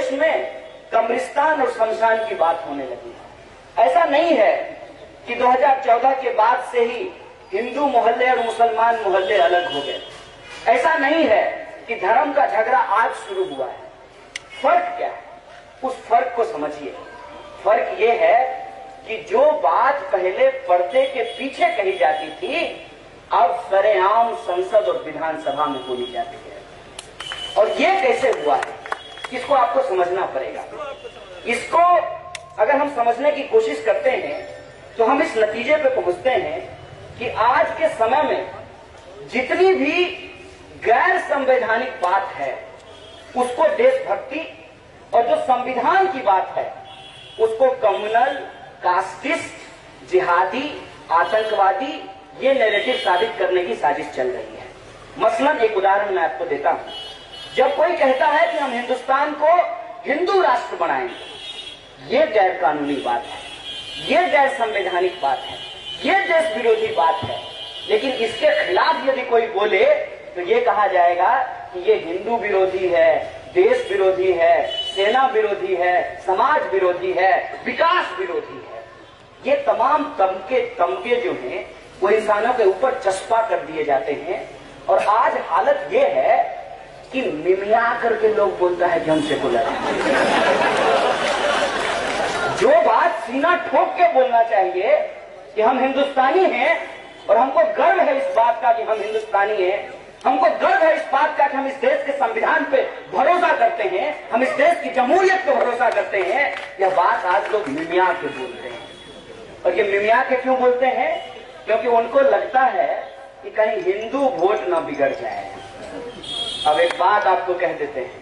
देश में कब्रिस्तान और शमशान की बात होने लगी है। ऐसा नहीं है कि 2014 के बाद से ही हिंदू मोहल्ले और मुसलमान मोहल्ले अलग हो गए। ऐसा नहीं है कि धर्म का झगड़ा आज शुरू हुआ है। फर्क क्या है, उस फर्क को समझिए। फर्क ये है कि जो बात पहले पर्दे के पीछे कही जाती थी, अब सरेआम संसद और विधानसभा में बोली जाती है। और ये कैसे हुआ है, इसको आपको समझना पड़ेगा। इसको अगर हम समझने की कोशिश करते हैं तो हम इस नतीजे पे पहुंचते हैं कि आज के समय में जितनी भी गैर संवैधानिक बात है उसको देशभक्ति, और जो संविधान की बात है उसको कम्युनल, कास्टिस्ट, जिहादी, आतंकवादी, ये नैरेटिव साबित करने की साजिश चल रही है। मसलन एक उदाहरण मैं आपको देता हूं। जब कोई कहता है कि हम हिंदुस्तान को हिंदू राष्ट्र बनाएंगे, ये गैर कानूनी बात है, ये गैर संवैधानिक बात है, ये देश विरोधी बात है। लेकिन इसके खिलाफ यदि कोई बोले तो ये कहा जाएगा कि ये हिंदू विरोधी है, देश विरोधी है, सेना विरोधी है, समाज विरोधी है, विकास विरोधी है। ये तमाम तमके जो हैं वो इंसानों के ऊपर चस्पा कर दिए जाते हैं। और आज हालत ये है कि मिमिया करके लोग बोलता है कि हम सेकुलर हैं। जो बात सीना ठोक के बोलना चाहिए कि हम हिंदुस्तानी हैं और हमको गर्व है इस बात का कि हम हिंदुस्तानी हैं, हमको गर्व है इस बात का कि हम इस देश के संविधान पे भरोसा करते हैं, हम इस देश की जमहूरियत पे भरोसा करते हैं, यह बात आज लोग मिमिया के बोलते हैं। और ये मिमिया के क्यों बोलते हैं? क्योंकि उनको लगता है कि कहीं हिंदू वोट न बिगड़ जाए। अब एक बात आपको कह देते हैं,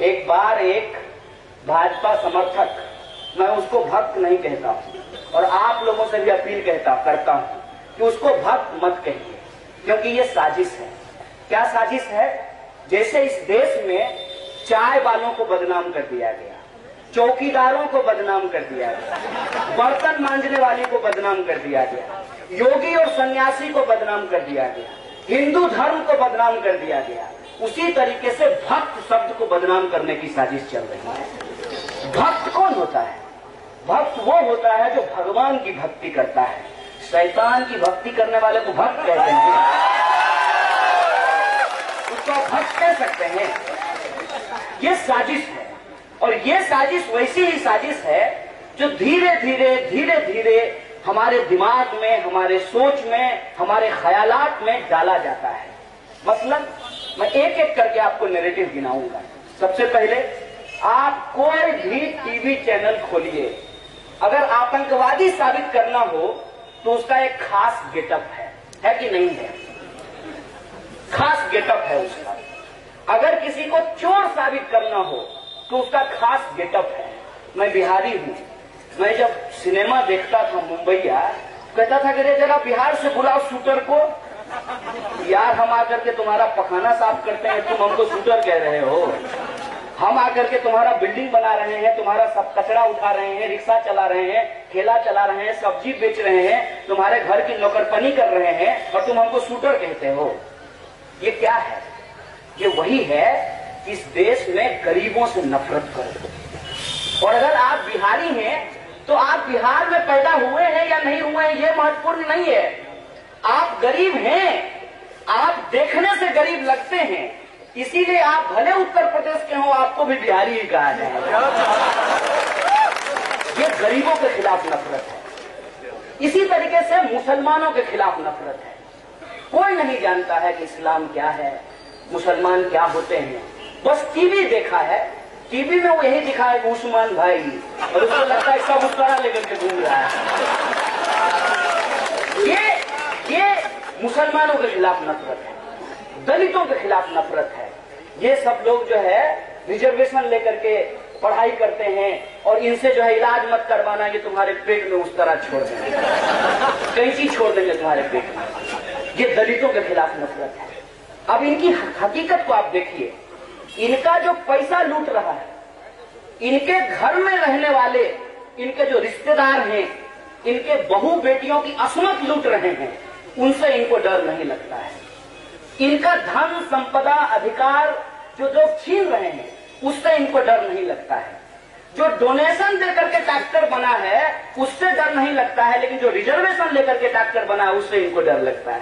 एक बार एक भाजपा समर्थक, मैं उसको भक्त नहीं कहता हूं और आप लोगों से भी अपील करता हूं कि उसको भक्त मत कहिए, क्योंकि ये साजिश है। क्या साजिश है? जैसे इस देश में चाय वालों को बदनाम कर दिया गया, चौकीदारों को बदनाम कर दिया गया, बर्तन मांजने वाली को बदनाम कर दिया गया, योगी और सन्यासी को बदनाम कर दिया गया, हिंदू धर्म को बदनाम कर दिया गया, उसी तरीके से भक्त शब्द को बदनाम करने की साजिश चल रही है। भक्त कौन होता है? भक्त वो होता है जो भगवान की भक्ति करता है। शैतान की भक्ति करने वाले को भक्त कहते हैं, उसको भक्त कह सकते हैं। ये साजिश है, और ये साजिश वैसी ही साजिश है जो धीरे धीरे हमारे दिमाग में, हमारे सोच में, हमारे ख्यालात में डाला जाता है। मसलन मैं एक एक करके आपको नैरेटिव गिनाऊंगा। सबसे पहले आप कोई भी टीवी चैनल खोलिए, अगर आतंकवादी साबित करना हो तो उसका एक खास गेटअप है कि नहीं है? खास गेटअप है उसका। अगर किसी को चोर साबित करना हो तो उसका खास गेटअप है। मैं बिहारी हूं, मैं जब सिनेमा देखता था मुंबईया, कहता था कि रे जरा बिहार से बुलाओ शूटर को। यार हम आकर के तुम्हारा पखाना साफ करते हैं, तुम हमको शूटर कह रहे हो। हम आकर के तुम्हारा बिल्डिंग बना रहे हैं, तुम्हारा सब कचरा उठा रहे हैं, रिक्शा चला रहे हैं, ठेला चला रहे हैं, सब्जी बेच रहे हैं, तुम्हारे घर की नौकरपनी कर रहे हैं और तुम हमको शूटर कहते हो। ये क्या है? ये वही है कि इस देश में गरीबों से नफरत करो। और अगर आप बिहारी हैं तो आप बिहार में पैदा हुए हैं या नहीं हुए हैं ये महत्वपूर्ण नहीं है। आप गरीब हैं, आप देखने से गरीब लगते हैं, इसीलिए आप भले उत्तर प्रदेश के हो, आपको भी बिहारी ही कहा जाएगा। ये गरीबों के खिलाफ नफरत है। इसी तरीके से मुसलमानों के खिलाफ नफरत है। कोई नहीं जानता है कि इस्लाम क्या है, मुसलमान क्या होते हैं। बस टीवी देखा है, टीवी में वो यही दिखा है कि उस्मान भाई, और उसको लगता है सब उसका लेकर के घूम रहा है। ये मुसलमानों के खिलाफ नफरत है, दलितों के खिलाफ नफरत है। ये सब लोग जो है रिजर्वेशन लेकर के पढ़ाई करते हैं और इनसे जो है इलाज मत करवाना, ये तुम्हारे पेट में उस तरह छोड़ देंगे, कैंची छोड़ देंगे तुम्हारे पेट में। ये दलितों के खिलाफ नफरत है। अब इनकी हकीकत को आप देखिए, इनका जो पैसा लूट रहा है, इनके घर में रहने वाले इनके जो रिश्तेदार हैं, इनके बहू बेटियों की असमत लूट रहे हैं, उनसे इनको डर नहीं लगता है। इनका धन संपदा अधिकार जो छीन रहे हैं, उससे इनको डर नहीं लगता है। जो डोनेशन देकर के डॉक्टर बना है उससे डर नहीं लगता है, लेकिन जो रिजर्वेशन लेकर के डॉक्टर बना है उससे इनको डर लगता है।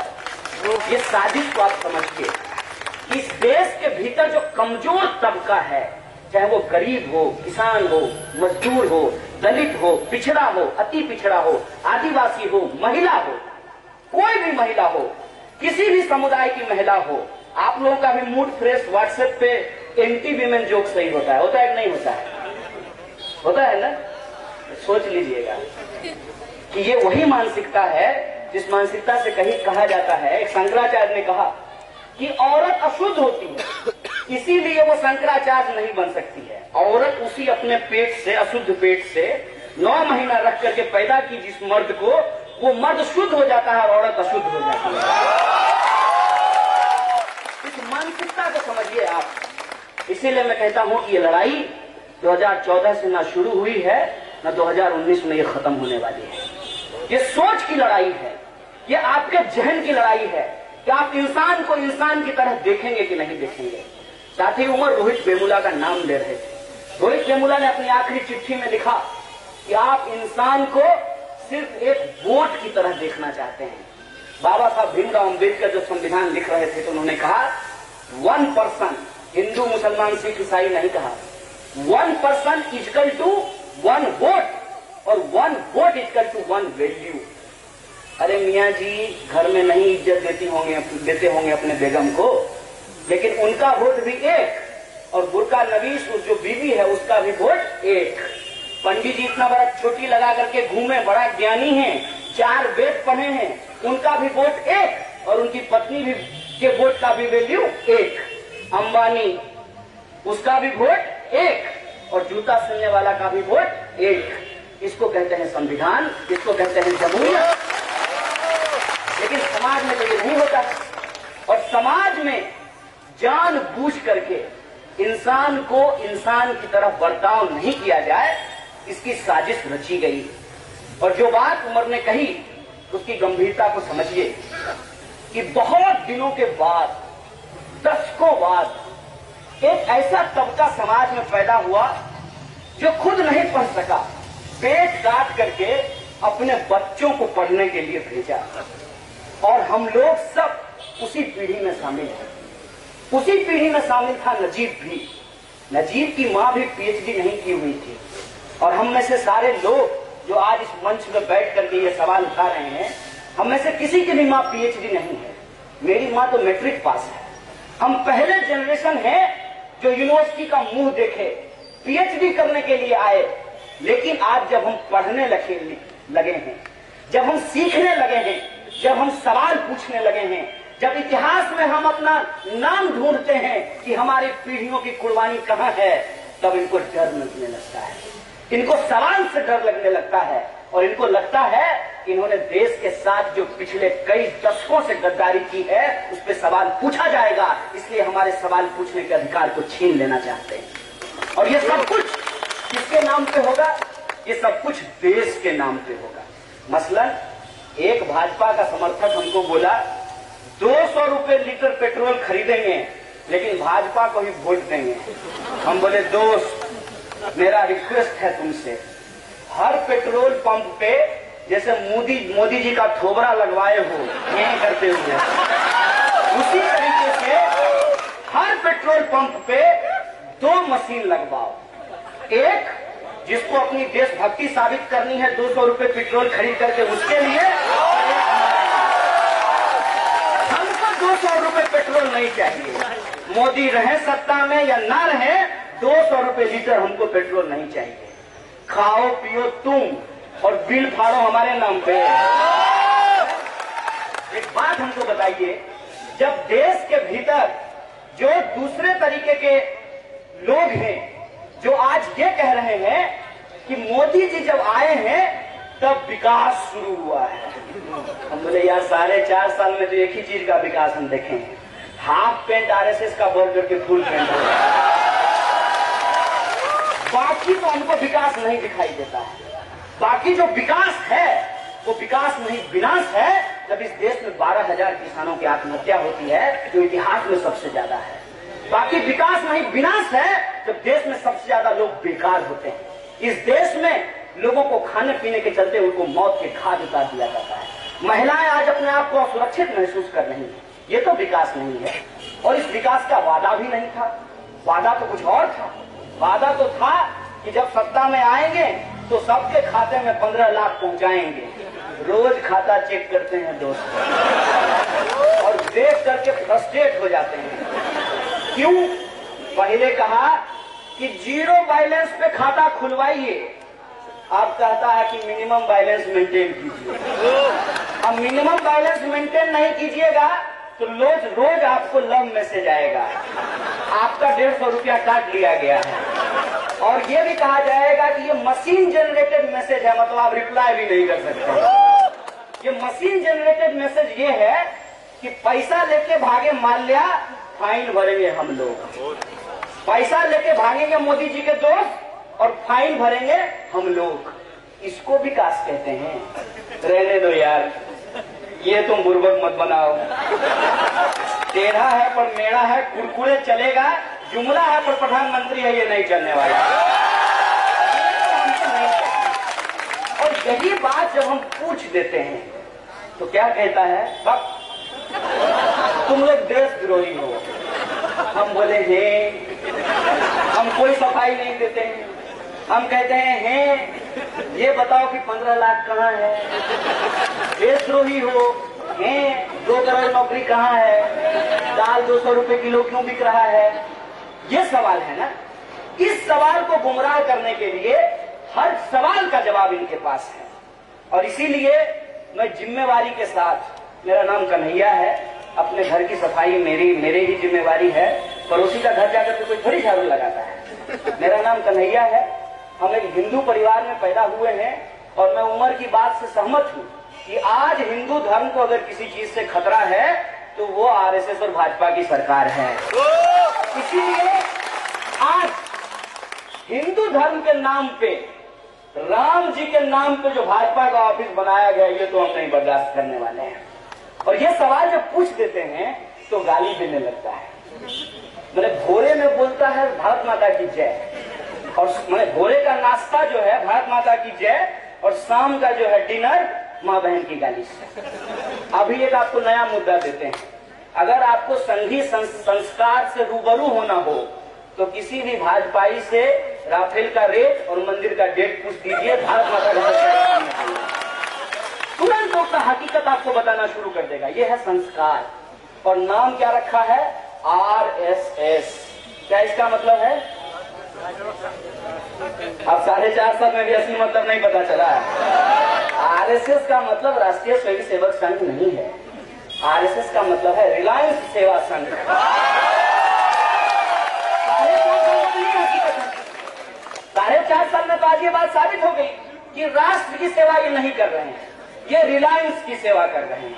ये साजिश को आप समझिए। इस देश के भीतर जो कमजोर तबका है, चाहे वो गरीब हो, किसान हो, मजदूर हो, दलित हो, पिछड़ा हो, अति पिछड़ा हो, आदिवासी हो, महिला हो, कोई भी महिला हो, किसी भी समुदाय की महिला हो, आप लोगों का भी मूड फ्रेश व्हाट्सएप पे एंटी वीमेन जोक सही होता है कि नहीं होता है? होता है ना? सोच लीजिएगा कि ये वही मानसिकता है जिस मानसिकता से कहीं कहा जाता है, एक शंकराचार्य ने कहा कि औरत अशुद्ध होती है, इसीलिए वो शंकराचार्य नहीं बन सकती है। औरत उसी अपने पेट से, अशुद्ध पेट से 9 महीना रख करके पैदा की जिस मर्द को, वो मर्द शुद्ध हो जाता है और औरत अशुद्ध हो जाती है। इस मानसिकता को समझिए आप। इसीलिए मैं कहता हूं कि ये लड़ाई 2014 से ना शुरू हुई है, ना 2019 में ये खत्म होने वाली है। ये सोच की लड़ाई है, ये आपके जहन की लड़ाई है कि आप इंसान को इंसान की तरह देखेंगे कि नहीं देखेंगे। साथी उमर रोहित वेमुला का नाम ले रहे थे। रोहित वेमुला ने अपनी आखिरी चिट्ठी में लिखा कि आप इंसान को सिर्फ एक वोट की तरह देखना चाहते हैं। बाबा साहब भीमराव अम्बेडकर जो संविधान लिख रहे थे तो उन्होंने कहा 1 पर्सन, हिंदू मुसलमान सिख ईसाई नहीं कहा, 1 पर्सन इक्वल टू 1 वोट और 1 वोट इक्वल टू 1 वैल्यू। अरे मियाँ जी घर में नहीं इज्जत देते होंगे अपने बेगम को, लेकिन उनका वोट भी एक, और बुर्का नवीस जो बीवी है उसका भी वोट एक। पंडित जी इतना बड़ा छोटी लगा करके घूमे, बड़ा ज्ञानी है, 4 वेद पढ़े हैं, उनका भी वोट एक, और उनकी पत्नी भी के वोट का भी वैल्यू एक। अंबानी उसका भी वोट एक, और जूता सिलने वाला का भी वोट एक। इसको कहते हैं संविधान, इसको कहते हैं जमहूरियत। लेकिन समाज में तो ये नहीं होता, और समाज में जानबूझ करके इंसान को इंसान की तरफ बर्ताव नहीं किया जाए, इसकी साजिश रची गई। और जो बात उमर ने कही उसकी गंभीरता को समझिए कि बहुत दिनों के बाद, दशकों बाद एक ऐसा तबका समाज में पैदा हुआ जो खुद नहीं पढ़ सका, पेट काट करके अपने बच्चों को पढ़ने के लिए भेजा। और हम लोग सब उसी पीढ़ी में शामिल हैं। उसी पीढ़ी में शामिल था नजीब भी। नजीब की मां भी पीएचडी नहीं की हुई थी, और हम में से सारे लोग जो आज इस मंच में बैठ करके ये सवाल उठा रहे हैं, हम में से किसी की भी मां पीएचडी नहीं है। मेरी मां तो मैट्रिक पास है। हम पहले जनरेशन है जो यूनिवर्सिटी का मुंह देखे, पीएचडी करने के लिए आए। लेकिन आज जब हम पढ़ने लगे हैं, जब हम सीखने लगे हैं, जब हम सवाल पूछने लगे हैं, जब इतिहास में हम अपना नाम ढूंढते हैं कि हमारी पीढ़ियों की कुर्बानी कहां है, तब इनको डर लगने लगता है। इनको सवाल से डर लगने लगता है, और इनको लगता है कि इन्होंने देश के साथ जो पिछले कई दशकों से गद्दारी की है उस पर सवाल पूछा जाएगा, इसलिए हमारे सवाल पूछने के अधिकार को छीन लेना चाहते हैं। और ये सब कुछ किसके नाम पे होगा? ये सब कुछ देश के नाम पे होगा। मसलन एक भाजपा का समर्थक हमको बोला 200 रुपए लीटर पेट्रोल खरीदेंगे लेकिन भाजपा को ही वोट देंगे। हम बोले दोस्त मेरा रिक्वेस्ट है तुमसे, हर पेट्रोल पंप पे जैसे मोदी जी का थोबरा लगवाए हो यही करते हुए, उसी तरीके से हर पेट्रोल पंप पे 2 मशीन लगवाओ। एक जिसको अपनी देशभक्ति साबित करनी है 200 रुपए पेट्रोल खरीद करके उसके लिए, हमको 200 रुपए पेट्रोल नहीं चाहिए। मोदी रहे सत्ता में या ना रहे, 200 रुपए लीटर हमको पेट्रोल नहीं चाहिए। खाओ पियो तुम और बिल फाड़ो हमारे नाम पे। एक बात हमको बताइए, जब देश के भीतर जो दूसरे तरीके के लोग हैं जो आज ये कह रहे हैं कि मोदी जी जब आए हैं तब विकास शुरू हुआ है, हम बोले यार 4.5 साल में तो एक ही चीज का विकास हम देखें, हाफ पैंट आरएसएस का बोल करके फुल पैंट हो, बाकी तो हमको विकास नहीं दिखाई देता है। बाकी जो विकास है वो विकास नहीं विनाश है। जब इस देश में 12,000 किसानों की आत्महत्या होती है जो इतिहास में सबसे ज्यादा है, बाकी विकास नहीं विनाश है जब देश में सबसे ज्यादा लोग बेकार होते हैं। इस देश में लोगों को खाने पीने के चलते उनको मौत के घाट उतार दिया जाता है। महिलाएं आज अपने आप को असुरक्षित महसूस कर रही हैं। ये तो विकास नहीं है। और इस विकास का वादा भी नहीं था, वादा तो कुछ और था। वादा तो था कि जब सत्ता में आएंगे तो सबके खाते में 15 लाख पहुंचाएंगे। रोज खाता चेक करते हैं दोस्त और देख करके फ्रस्ट्रेट हो जाते हैं। क्यों? पहले कहा कि जीरो बैलेंस पे खाता खुलवाइए, आप कहता है कि मिनिमम बैलेंस मेंटेन कीजिए। अब मिनिमम बैलेंस मेंटेन नहीं कीजिएगा तो रोज आपको लव मैसेज आएगा, आपका 150 रुपया काट लिया गया है। और ये भी कहा जाएगा कि ये मशीन जनरेटेड मैसेज है, मतलब आप रिप्लाई भी नहीं कर सकते। ये मशीन जनरेटेड मैसेज ये है कि पैसा लेके भागे माल्या, फाइन भरेंगे हम लोग। पैसा लेके भागेंगे मोदी जी के दोस्त और फाइन भरेंगे हम लोग। इसको विकास कहते हैं? रहने दो यार, ये तुम बुर्बक मत बनाओ। टेढ़ा है पर मेढ़ा है, कुरकुरे चलेगा, जुमला है पर प्रधानमंत्री है, ये नहीं चलने वाला। और यही बात जब हम पूछ देते हैं तो क्या कहता है? सब तुम लोग देशद्रोही हो। हम बोले हैं, हम कोई सफाई नहीं देते हैं। हम कहते हैं ये बताओ कि 15 लाख कहाँ है? देशद्रोही हो हैं, 2 करोड़ नौकरी कहाँ है? दाल 200 रुपए किलो क्यों बिक रहा है? ये सवाल है ना। इस सवाल को गुमराह करने के लिए हर सवाल का जवाब इनके पास है। और इसीलिए मैं जिम्मेवारी के साथ, मेरा नाम कन्हैया है, अपने घर की सफाई मेरे ही जिम्मेवारी है। पड़ोसी का घर जाकर के कोई थोड़ी झाड़ू लगाता है। मेरा नाम कन्हैया है, हम एक हिंदू परिवार में पैदा हुए हैं और मैं उम्र की बात से सहमत हूँ कि आज हिंदू धर्म को अगर किसी चीज से खतरा है तो वो आरएसएस और भाजपा की सरकार है। इसीलिए आज हिंदू धर्म के नाम पे, राम जी के नाम पे जो भाजपा का ऑफिस बनाया गया, ये तो हम नहीं बर्दाश्त करने वाले हैं। और ये सवाल जब पूछ देते हैं तो गाली देने लगता है। मैंने भोरे में बोलता है भारत माता की जय, और मैंने भोरे का नाश्ता जो है भारत माता की जय, और शाम का जो है डिनर माँ बहन की गाली से। अभी एक आपको नया मुद्दा देते हैं। अगर आपको संघी संस्कार से रूबरू होना हो तो किसी भी भाजपाई से राफेल का रेट और मंदिर का डेट पूछ दीजिए, भारत माता का तुरंत उसका हकीकत आपको बताना शुरू कर देगा। ये है संस्कार। और नाम क्या रखा है? आरएसएस। क्या इसका मतलब है? अब 4.5 साल में भी असली मतलब नहीं पता चला है। आरएसएस का मतलब राष्ट्रीय स्वयं सेवक संघ नहीं है। आरएसएस का मतलब है रिलायंस सेवा संघ। 4.5 साल में तो आज ये बात साबित हो गई कि राष्ट्र की सेवा ये नहीं कर रहे हैं, ये रिलायंस की सेवा कर रहे हैं।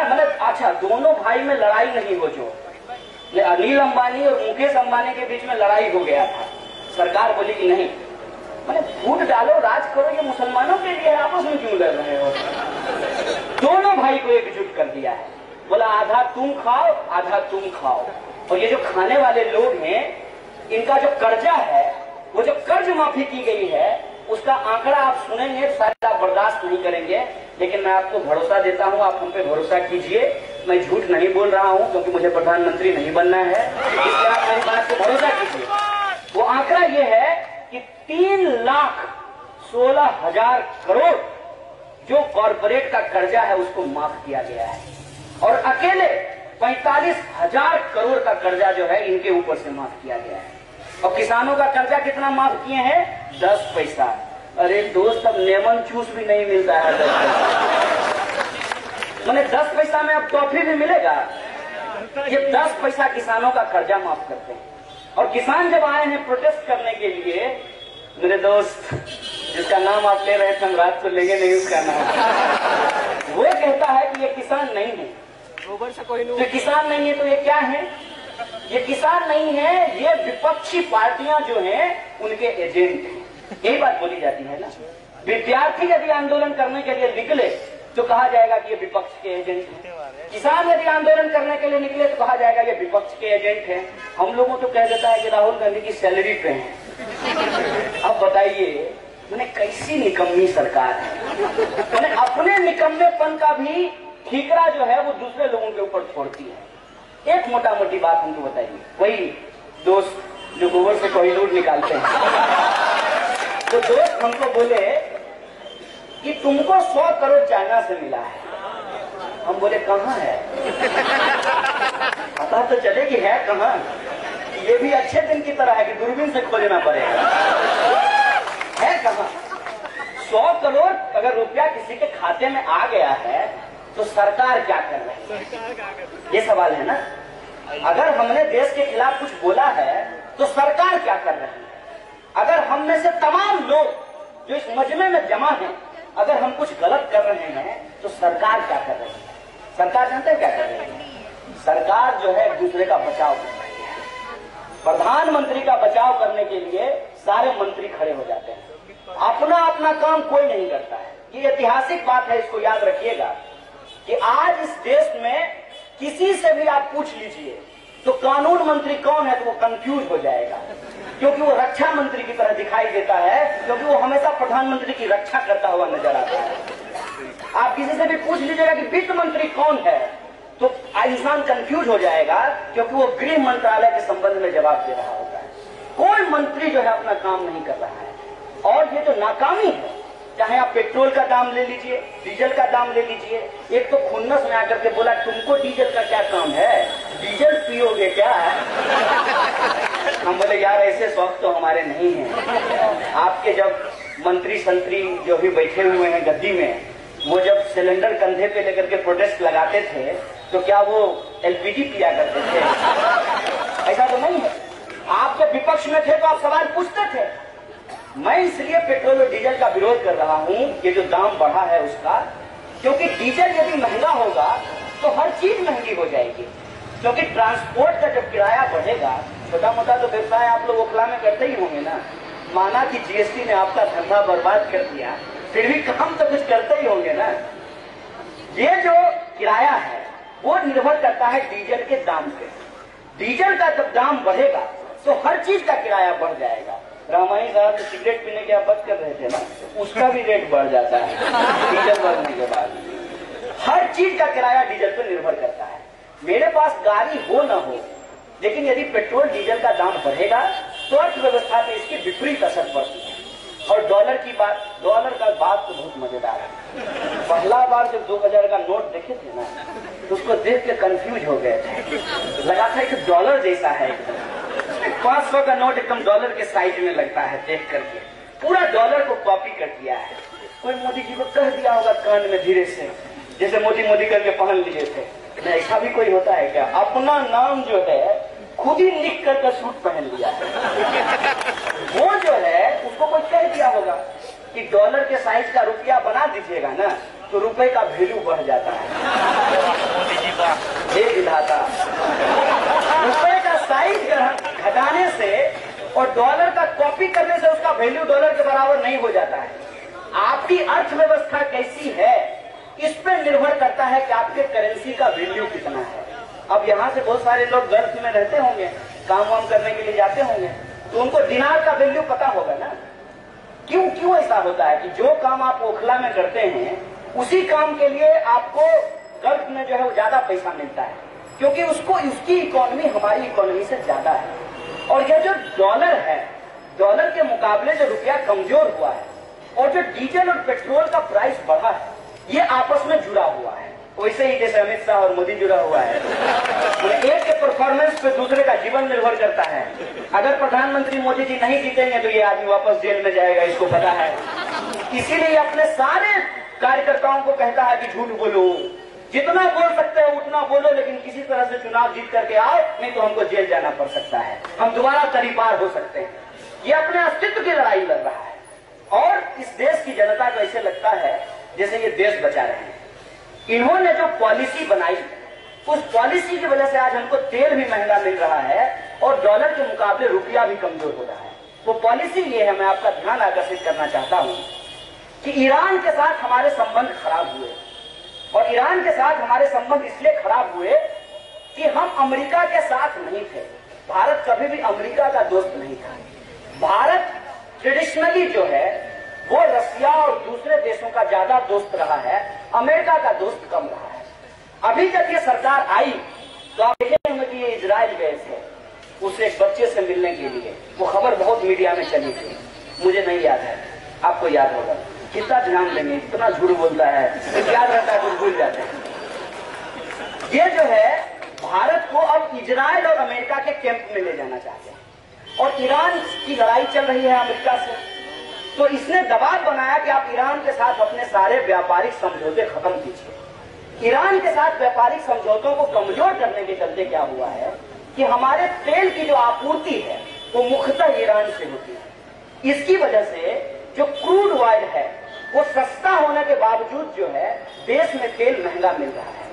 मतलब अच्छा, दोनों भाई में लड़ाई नहीं हो, जो अनिल अंबानी और मुकेश अंबानी के बीच में लड़ाई हो गया था, सरकार बोली कि नहीं, मैंने फूट डालो, राज करो, ये मुसलमानों के लिए, आपस में क्यों लड़ रहे हो? दोनों भाई को एकजुट कर दिया है। बोला आधा तुम खाओ, आधा तुम खाओ। और ये जो खाने वाले लोग हैं, इनका जो कर्जा है, वो जो कर्ज माफी की गई है, उसका आंकड़ा आप सुनेंगे शायद आप बर्दाश्त नहीं करेंगे, लेकिन मैं आपको भरोसा देता हूं, आप हम पे भरोसा कीजिए। मैं झूठ नहीं बोल रहा हूं क्योंकि मुझे प्रधानमंत्री नहीं बनना है, इसलिए आप मेरी बात पे भरोसा कीजिए। वो आंकड़ा ये है कि 3,16,000 करोड़ जो कॉर्पोरेट का कर्जा है उसको माफ किया गया है, और अकेले 45,000 करोड़ का कर्जा जो है इनके ऊपर से माफ किया गया है। और किसानों का कर्जा कितना माफ किए हैं? 10 पैसा। अरे दोस्त, अब लेमन जूस भी नहीं मिलता है 10 पैसा। मैंने 10 पैसा में अब टॉफी भी मिलेगा। ये 10 पैसा किसानों का कर्जा माफ करते हैं। और किसान जब आए हैं प्रोटेस्ट करने के लिए, मेरे दोस्त जिसका नाम आप ले रहे थे, हम रात को लेंगे नहीं उसका नाम, वो कहता है कि ये किसान नहीं है। तो किसान नहीं है तो ये क्या है? ये किसान नहीं है, ये विपक्षी पार्टियां जो हैं उनके एजेंट हैं। यही बात बोली जाती है ना। विद्यार्थी यदि आंदोलन करने के लिए निकले तो कहा जाएगा कि ये विपक्ष के एजेंट हैं। किसान यदि आंदोलन करने के लिए निकले तो कहा जाएगा ये विपक्ष के एजेंट हैं। हम लोगों तो कह देता है कि राहुल गांधी की सैलरी पे हैं। अब बताइए मैंने कैसी निकम्मी सरकार है, मैंने अपने निकम्मेपन का भी ठीकरा जो है वो दूसरे लोगों के ऊपर छोड़ती है। एक मोटा मोटी बात हमको बताइए, वही दोस्त जो गोबर से कोहिनूर निकालते हैं, तो दोस्त हमको बोले कि तुमको 100 करोड़ चाइना से मिला है। हम बोले कहाँ है, पता तो चले कि है कहाँ। ये भी अच्छे दिन की तरह है कि दूरबीन से खोजना पड़ेगा, है कहाँ। 100 करोड़ अगर रुपया किसी के खाते में आ गया है तो सरकार क्या कर रही है, ये सवाल है ना। अगर हमने देश के खिलाफ कुछ बोला है तो सरकार क्या कर रही है। अगर हम में से तमाम लोग जो इस मजमे में जमा हैं, अगर हम कुछ गलत कर रहे हैं तो सरकार क्या कर रही है। सरकार जानते हैं क्या कर रही है, सरकार जो है एक दूसरे का बचाव कर रही है। प्रधानमंत्री का बचाव करने के लिए सारे मंत्री खड़े हो जाते हैं, अपना अपना काम कोई नहीं करता है। ये ऐतिहासिक बात है, इसको याद रखिएगा कि आज इस देश में किसी से भी आप पूछ लीजिए तो कानून मंत्री कौन है तो वो कंफ्यूज हो जाएगा, क्योंकि वो रक्षा मंत्री की तरह दिखाई देता है, क्योंकि वो हमेशा प्रधानमंत्री की रक्षा करता हुआ नजर आता है। आप किसी से भी पूछ लीजिएगा कि वित्त मंत्री कौन है तो इंसान कंफ्यूज हो जाएगा, क्योंकि वो गृह मंत्रालय के संबंध में जवाब दे रहा होता है। कोई मंत्री जो है अपना काम नहीं कर रहा है। और ये जो नाकामी है, चाहे आप पेट्रोल का दाम ले लीजिए, डीजल का दाम ले लीजिए। एक तो खुन्नस में आकर के बोला तुमको डीजल का क्या काम है, डीजल पियोगे क्या। हम बोले यार ऐसे शौक तो हमारे नहीं है। आपके जब मंत्री संतरी जो भी बैठे हुए हैं गद्दी में, वो जब सिलेंडर कंधे पे लेकर के प्रोटेस्ट लगाते थे तो क्या वो एलपीजी पिया करते थे, ऐसा तो नहीं है। आप जब विपक्ष में थे तो आप सवाल पूछते थे। मैं इसलिए पेट्रोल और डीजल का विरोध कर रहा हूं, ये जो दाम बढ़ा है उसका, क्योंकि डीजल यदि महंगा होगा तो हर चीज महंगी हो जाएगी। क्योंकि ट्रांसपोर्ट का जब किराया बढ़ेगा, छोटा मोटा तो व्यवसाय आप लोग ओखला में करते ही होंगे ना। माना कि जीएसटी ने आपका धंधा बर्बाद कर दिया, फिर भी काम तो कुछ करते ही होंगे ना। ये जो किराया है वो निर्भर करता है डीजल के दाम पे। डीजल का जब दाम बढ़ेगा तो हर चीज का किराया बढ़ जाएगा। रामाई साहब जो सिगरेट पीने के आप बात कर रहे थे ना, उसका भी रेट बढ़ जाता है डीजल बढ़ने के बाद। हर चीज का किराया डीजल पर निर्भर करता है। मेरे पास गाड़ी हो ना हो, लेकिन यदि पेट्रोल डीजल का दाम बढ़ेगा तो अर्थव्यवस्था पे इसकी विपरीत असर पड़ती है। और डॉलर की बात, डॉलर का बात तो बहुत मजेदार है। पहला बार जब 2000 का नोट देखे थे ना तो उसको देख के कंफ्यूज हो गए थे, लगा था कि डॉलर जैसा है एकदम। 500 का नोट एकदम डॉलर के साइज में लगता है, देख करके पूरा डॉलर को कॉपी कर दिया है। कोई मोदी जी को कह दिया होगा कान में धीरे से, जैसे मोदी करके पहन लिए थे। ऐसा भी कोई होता है क्या, अपना नाम जो है खुद ही लिख करके सूट पहन लिया है। वो जो है उसको कोई कह दिया होगा कि डॉलर के साइज का रुपया बना दीजिएगा ना तो रुपए का वैल्यू बढ़ जाता है। हे विधाता, रुपए का साइज घटाने से और डॉलर का कॉपी करने से उसका वैल्यू डॉलर के बराबर नहीं हो जाता है। आपकी अर्थव्यवस्था कैसी है इस पर निर्भर करता है कि आपके करेंसी का वैल्यू कितना है। अब यहाँ से बहुत सारे लोग गल्फ में रहते होंगे, काम वाम करने के लिए जाते होंगे, तो उनको दिनार का वैल्यू पता होगा ना। क्यों ऐसा होता है कि जो काम आप ओखला में करते हैं उसी काम के लिए आपको गल्फ में जो है वो ज्यादा पैसा मिलता है, क्योंकि उसकी इकोनॉमी हमारी इकोनॉमी से ज्यादा है। और यह जो डॉलर है, डॉलर के मुकाबले जो रुपया कमजोर हुआ है और जो डीजल और पेट्रोल का प्राइस बढ़ा है, ये आपस में जुड़ा हुआ है। वैसे ही जैसे अमित शाह और मोदी जुड़ा हुआ है, एक के परफॉर्मेंस पे दूसरे का जीवन निर्भर करता है। अगर प्रधानमंत्री मोदी जी नहीं जीतेंगे तो ये आदमी वापस जेल में जाएगा, इसको पता है। इसीलिए अपने सारे कार्यकर्ताओं को कहता है कि झूठ बोलो, जितना बोल सकते हो उतना बोलो, लेकिन किसी तरह से चुनाव जीत करके आओ, नहीं तो हमको जेल जाना पड़ सकता है, हम दोबारा तरीपार हो सकते हैं। ये अपने अस्तित्व की लड़ाई लड़ रहा है। और इस देश की जनता को ऐसे लगता है जैसे ये देश बचा रहे हैं। इन्होंने जो पॉलिसी बनाई, उस पॉलिसी की वजह से आज हमको तेल भी महंगा मिल रहा है और डॉलर के मुकाबले रुपया भी कमजोर हो रहा है। वो पॉलिसी ये है, मैं आपका ध्यान आकर्षित करना चाहता हूं कि ईरान के साथ हमारे संबंध खराब हुए। और ईरान के साथ हमारे संबंध इसलिए खराब हुए कि हम अमेरिका के साथ नहीं थे। भारत कभी भी अमेरिका का दोस्त नहीं था। भारत ट्रेडिशनली जो है वो रसिया और दूसरे देशों का ज्यादा दोस्त रहा है, अमेरिका का दोस्त कम रहा है। अभी जब ये सरकार आई तो आप देखे होंगे कि ये इजराइल गए थे उस एक बच्चे से मिलने के लिए। वो खबर बहुत मीडिया में चली थी, मुझे नहीं याद है, आपको याद होगा। कितना ध्यान देंगे, इतना झूठ बोलता है, तो याद रहता है कुछ भूल जाते हैं। ये जो है भारत को अब इजराइल और अमेरिका के कैंप में ले जाना चाहते हैं और ईरान की लड़ाई चल रही है अमेरिका से, तो इसने दबाव बनाया कि आप ईरान के साथ अपने सारे व्यापारिक समझौते खत्म कीजिए। ईरान के साथ व्यापारिक समझौतों को कमजोर करने के चलते क्या हुआ है कि हमारे तेल की जो आपूर्ति है वो मुख्यतः ईरान से होती है। इसकी वजह से जो क्रूड ऑयल है वो सस्ता होने के बावजूद जो है देश में तेल महंगा मिल रहा है।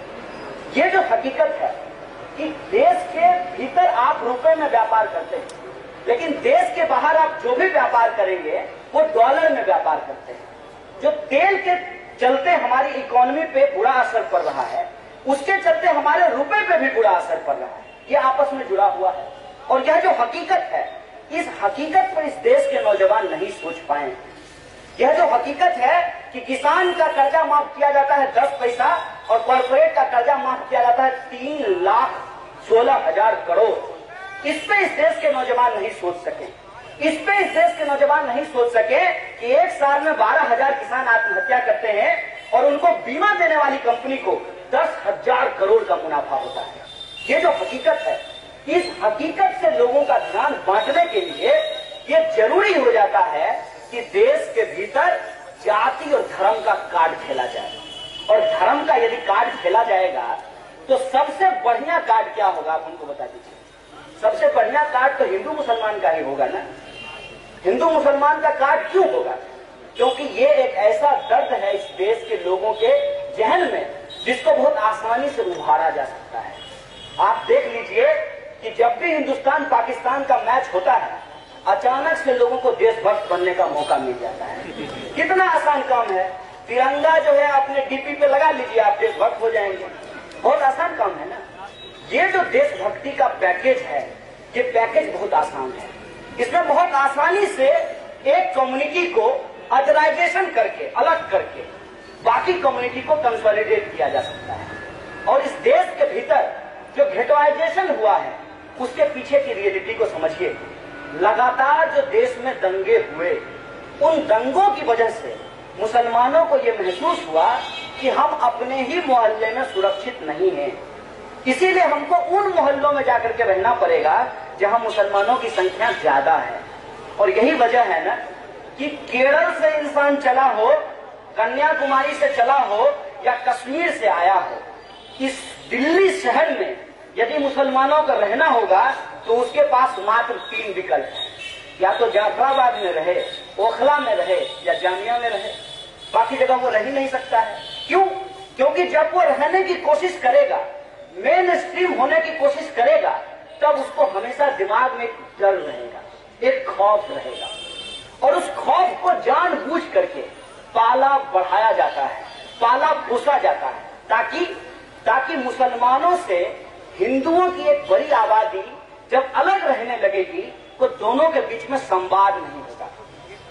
ये जो हकीकत है कि देश के भीतर आप रुपए में व्यापार करते हैं, लेकिन देश के बाहर आप जो भी व्यापार करेंगे वो डॉलर में व्यापार करते हैं। जो तेल के चलते हमारी इकोनॉमी पे बुरा असर पड़ रहा है, उसके चलते हमारे रुपए पे भी बुरा असर पड़ रहा है। ये आपस में जुड़ा हुआ है और यह जो हकीकत है, इस हकीकत पर इस देश के नौजवान नहीं सोच पाए। यह जो हकीकत है कि किसान का कर्जा माफ किया जाता है 10 पैसा और कॉर्पोरेट का कर्जा माफ किया जाता है 3,16,000 करोड़, इस पे इस देश के नौजवान नहीं सोच सके। इस पे इस देश के नौजवान नहीं सोच सके कि एक साल में 12,000 किसान आत्महत्या करते हैं और उनको बीमा देने वाली कंपनी को 10,000 करोड़ का मुनाफा होता है। ये जो हकीकत है, इस हकीकत से लोगों का ध्यान बांटने के लिए ये जरूरी हो जाता है कि देश के भीतर जाति और धर्म का कार्ड खेला जाए। और धर्म का यदि कार्ड खेला जाएगा तो सबसे बढ़िया कार्ड क्या होगा, आप हमको बता दीजिए। सबसे बढ़िया कार्ड तो हिंदू मुसलमान का ही होगा ना। हिंदू मुसलमान का कार्ड क्यों होगा? क्योंकि ये एक ऐसा दर्द है इस देश के लोगों के जहन में जिसको बहुत आसानी से उभारा जा सकता है। आप देख लीजिए कि जब भी हिंदुस्तान पाकिस्तान का मैच होता है अचानक से लोगों को देशभक्त बनने का मौका मिल जाता है। कितना आसान काम है, तिरंगा जो है अपने डीपी पे लगा लीजिए, आप देशभक्त हो जाएंगे। बहुत आसान काम है ना। ये जो देशभक्ति का पैकेज है, ये पैकेज बहुत आसान है। इसमें बहुत आसानी से एक कम्युनिटी को अदराइजेशन करके, अलग करके बाकी कम्युनिटी को कंसोलिडेट किया जा सकता है। और इस देश के भीतर जो गेटोइजेशन हुआ है उसके पीछे की रियलिटी को समझिए। लगातार जो देश में दंगे हुए, उन दंगों की वजह से मुसलमानों को यह महसूस हुआ कि हम अपने ही मोहल्ले में सुरक्षित नहीं हैं। इसीलिए हमको उन मोहल्लों में जाकर के रहना पड़ेगा जहां मुसलमानों की संख्या ज्यादा है। और यही वजह है ना कि केरल से इंसान चला हो, कन्याकुमारी से चला हो या कश्मीर से आया हो, इस दिल्ली शहर में यदि मुसलमानों का रहना होगा तो उसके पास मात्र 3 विकल्प है। या तो जाफराबाद में रहे, ओखला में रहे या जामिया में रहे। बाकी जगह वो रह ही नहीं सकता है। क्यों? क्योंकि जब वो रहने की कोशिश करेगा, मेन स्ट्रीम होने की कोशिश करेगा, तब उसको हमेशा दिमाग में एक डर रहेगा, एक खौफ रहेगा। और उस खौफ को जानबूझ करके पाला बढ़ाया जाता है, पाला पोसा जाता है, ताकि मुसलमानों से हिंदुओं की एक बड़ी आबादी जब अलग रहने लगेगी तो दोनों के बीच में संवाद नहीं होगा।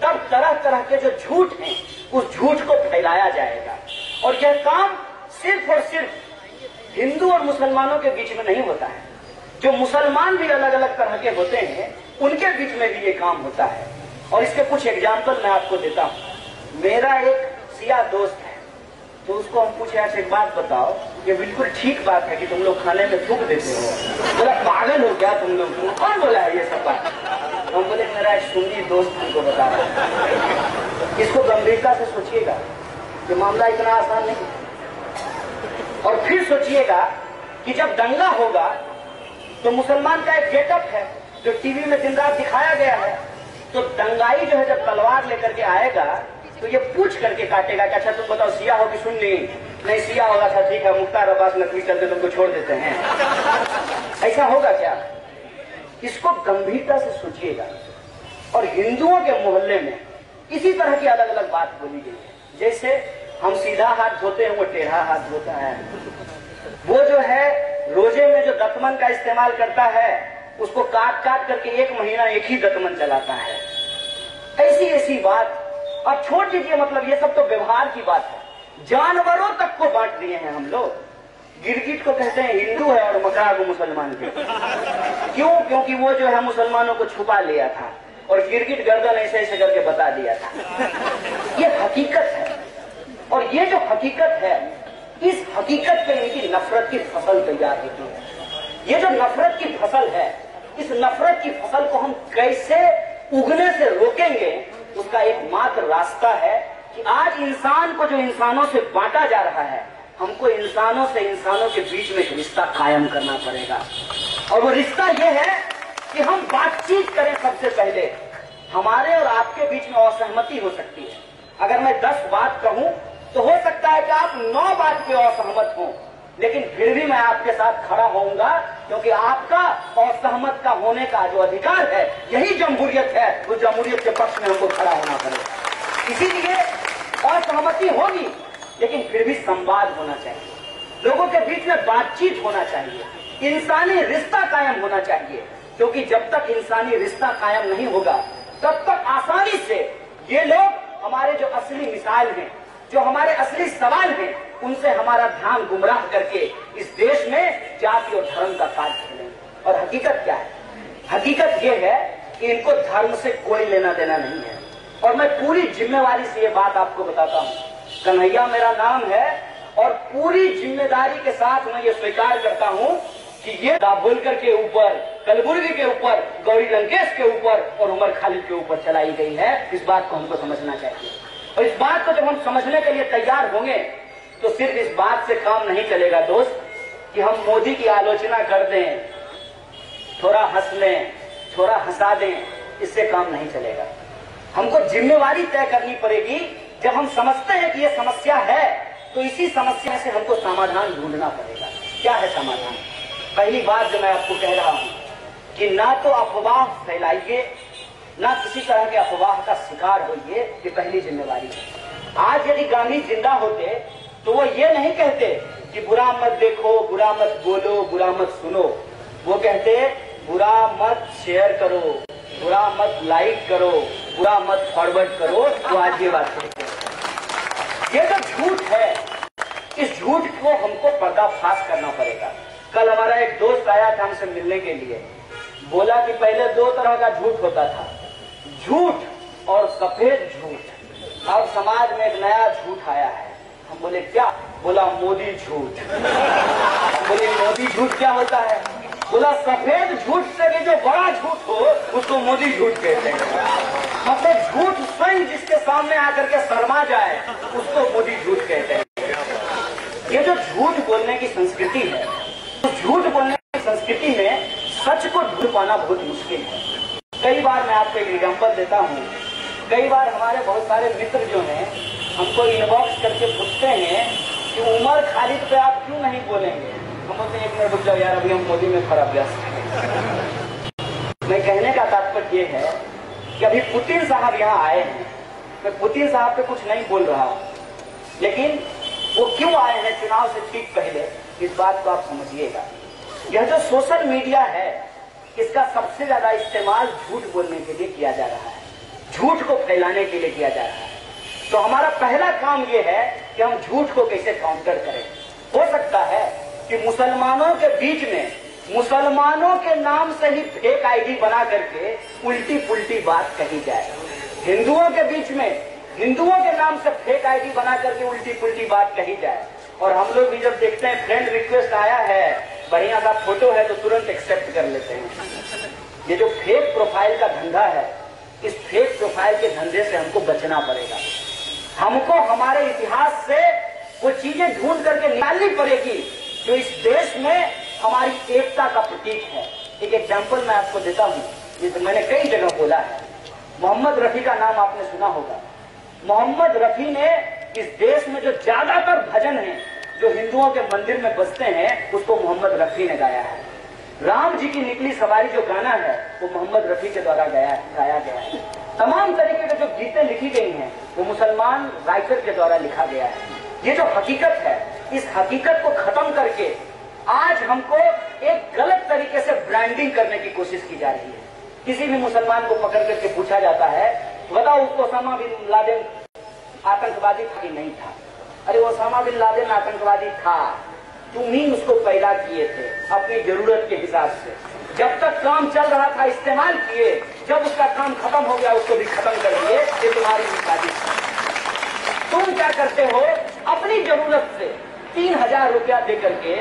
तब तरह तरह के जो झूठ हैं उस झूठ को फैलाया जाएगा। और यह काम सिर्फ और सिर्फ हिंदू और मुसलमानों के बीच में नहीं होता है, जो मुसलमान भी अलग अलग तरह के होते हैं उनके बीच में भी ये काम होता है। और इसके कुछ एग्जाम्पल मैं आपको देता हूँ। मेरा एक सिया दोस्त है, तो उसको हम पूछे ऐसे एक बात बताओ, ये बिल्कुल ठीक बात है कि तुम लोग खाने में थूक देते हो, बोला पागल हो क्या तुम लोग, कौन बोला है ये सब बात? हम बोले मेरा एक सुन्नी दोस्त हमको बता रहा है। इसको गंभीरता से सोचिएगा, ये मामला इतना आसान नहीं। और फिर सोचिएगा कि जब दंगा होगा तो मुसलमान का एक गेटअप है जो टीवी में दिन रात दिखाया गया है। तो दंगाई जो है जब तलवार लेकर के आएगा तो ये पूछ करके काटेगा कि अच्छा तुम बताओ सिया हो कि सुन्नी? नहीं सिया होगा था, ठीक है, मुख्तार अब्बास नकवी चलते तुमको छोड़ देते हैं। ऐसा होगा क्या? इसको गंभीरता से सोचिएगा। और हिंदुओं के मोहल्ले में इसी तरह की अलग अलग बात बोली गई है। जैसे हम सीधा हाथ धोते हैं, वो टेढ़ा हाथ धोता है। वो जो है रोजे में जो दतमन का इस्तेमाल करता है, उसको काट काट करके 1 महीना एक ही दतमन चलाता है। ऐसी ऐसी बात। अब छोड़ दीजिए, मतलब ये सब तो व्यवहार की बात है। जानवरों तक को बांट दिए हैं हम लोग। गिरगिट को कहते हैं हिंदू है और मकड़ा को मुसलमान के। क्यों? क्योंकि वो जो है मुसलमानों को छुपा लिया था और गिरगिट गर्दन ऐसे ऐसे करके बता दिया था। ये हकीकत है। और ये जो हकीकत है, इस हकीकत पे इनकी नफरत की फसल तैयार होती है। ये जो नफरत की फसल है, इस नफरत की फसल को हम कैसे उगने से रोकेंगे, उसका एकमात्र रास्ता है कि आज इंसान को जो इंसानों से बांटा जा रहा है, हमको इंसानों से इंसानों के बीच में एक रिश्ता कायम करना पड़ेगा। और वो रिश्ता ये है कि हम बातचीत करें। सबसे पहले हमारे और आपके बीच में असहमति हो सकती है। अगर मैं 10 बात कहूं तो हो सकता है कि आप 9 बात पे असहमत हों, लेकिन फिर भी मैं आपके साथ खड़ा होऊंगा, क्योंकि आपका असहमत का होने का जो अधिकार है, यही जमहूरियत है। उस जमहूरियत के पक्ष में हमको खड़ा होना पड़ेगा। इसीलिए असहमति होगी, लेकिन फिर भी संवाद होना चाहिए, लोगों के बीच में बातचीत होना चाहिए, इंसानी रिश्ता कायम होना चाहिए। क्योंकि जब तक इंसानी रिश्ता कायम नहीं होगा, तब तक आसानी से ये लोग हमारे जो असली मिसाल हैं, जो हमारे असली सवाल हैं, उनसे हमारा ध्यान गुमराह करके इस देश में जाति और धर्म का काज खेलेंगे। और हकीकत क्या है? हकीकत ये है कि इनको धर्म से कोई लेना देना नहीं है। और मैं पूरी जिम्मेवारी से ये बात आपको बताता हूँ। कन्हैया मेरा नाम है और पूरी जिम्मेदारी के साथ मैं ये स्वीकार करता हूँ कि ये दाभोलकर के ऊपर, कलबुर्गी के ऊपर, गौरी लंकेश के ऊपर और उमर खालिद के ऊपर चलाई गई है। इस बात को हमको समझना चाहिए। और इस बात को जब हम समझने के लिए तैयार होंगे तो सिर्फ इस बात से काम नहीं चलेगा दोस्त कि हम मोदी की आलोचना कर दें, थोड़ा हंस लें, थोड़ा हंसा दें, इससे काम नहीं चलेगा। हमको जिम्मेवारी तय करनी पड़ेगी। जब हम समझते हैं कि ये समस्या है, तो इसी समस्या से हमको समाधान ढूंढना पड़ेगा। क्या है समाधान? पहली बात जो मैं आपको कह रहा हूं कि ना तो अफवाह फैलाइए, ना किसी तरह के अफवाह का शिकार होइए। ये पहली जिम्मेवारी है। आज यदि गांधी जिंदा होते तो वो ये नहीं कहते कि बुरा मत देखो, बुरा मत बोलो, बुरा मत सुनो। वो कहते बुरा मत शेयर करो, बुरा मत लाइक करो, बुरा मत फॉरवर्ड करो। तो आज ये बात कहते हैं। ये जो झूठ है, इस झूठ को हमको पर्दाफाश करना पड़ेगा। कल हमारा एक दोस्त आया था हमसे मिलने के लिए, बोला कि पहले 2 तरह का झूठ होता था, झूठ और सफेद झूठ। अब समाज में एक नया झूठ आया है। हम बोले क्या? बोला मोदी झूठ। बोले मोदी झूठ क्या होता है? बोला सफेद झूठ से भी जो बड़ा झूठ हो उसको मोदी झूठ कहते हैं। मतलब झूठ स्वयं जिसके सामने आकर के शर्मा जाए उसको मोदी झूठ कहते हैं। ये जो झूठ बोलने की संस्कृति है, उस झूठ बोलने की संस्कृति में सच को ढूंढ पाना बहुत मुश्किल है। कई बार मैं आपको एक एग्जाम्पल देता हूँ। कई बार हमारे बहुत सारे मित्र जो हैं हमको इनबॉक्स करके पूछते हैं कि उमर खालिद पे आप क्यों नहीं बोलेंगे। हम बोलते हैं 1 मिनट रुक जाओ यार, अभी हम मोदी में खराब व्यस्त हैं। मैं कहने का तात्पर्य ये है कि अभी पुतिन साहब यहाँ आए हैं। मैं पुतिन साहब पे कुछ नहीं बोल रहा हूँ, लेकिन वो क्यों आए हैं चुनाव से ठीक पहले, इस बात को आप समझिएगा। यह जो सोशल मीडिया है, इसका सबसे ज्यादा इस्तेमाल झूठ बोलने के लिए किया जा रहा है, झूठ को फैलाने के लिए किया जा रहा है। तो हमारा पहला काम यह है कि हम झूठ को कैसे काउंटर करें। हो सकता है कि मुसलमानों के बीच में मुसलमानों के नाम से ही फेक आईडी बना करके उल्टी पुल्टी बात कही जाए। हिंदुओं के बीच में हिंदुओं के नाम से फेक आईडी बना करके उल्टी पुल्टी बात कही जाए। और हम लोग भी जब देखते हैं फ्रेंड रिक्वेस्ट आया है, बढ़िया सा फोटो है, तो तुरंत एक्सेप्ट कर लेते हैं। ये जो फेक प्रोफाइल का धंधा है, इस फेक प्रोफाइल के धंधे से हमको बचना पड़ेगा। हमको हमारे इतिहास से वो चीजें ढूंढ करके निकालनी पड़ेगी जो इस देश में हमारी एकता का प्रतीक है। एक एग्जाम्पल मैं आपको देता हूँ, ये तो मैंने कई जगह बोला है। मोहम्मद रफी का नाम आपने सुना होगा। मोहम्मद रफी ने इस देश में जो ज्यादातर भजन हैं जो हिंदुओं के मंदिर में बजते हैं, उसको मोहम्मद रफी ने गाया है। राम जी की निकली सवारी जो गाना है, वो मोहम्मद रफी के द्वारा गाया गया है। तमाम तरीके की जो गीतें लिखी गई हैं वो मुसलमान राइटर के द्वारा लिखा गया है। ये जो हकीकत है, इस हकीकत को खत्म करके आज हमको एक गलत तरीके से ब्रांडिंग करने की कोशिश की जा रही है। किसी भी मुसलमान को पकड़ करके पूछा जाता है, बताओ उसको ओसामा बिन लादेन आतंकवादी था कि नहीं था? अरे ओसामा बिन लादेन आतंकवादी था, तुम ही उसको पैदा किए थे अपनी जरूरत के हिसाब से। जब तक काम चल रहा था इस्तेमाल किए, जब उसका काम खत्म हो गया उसको भी खत्म कर दिए। ये तुम्हारी साजिश है। तुम क्या करते हो, अपनी जरूरत से 3000 रुपया दे करके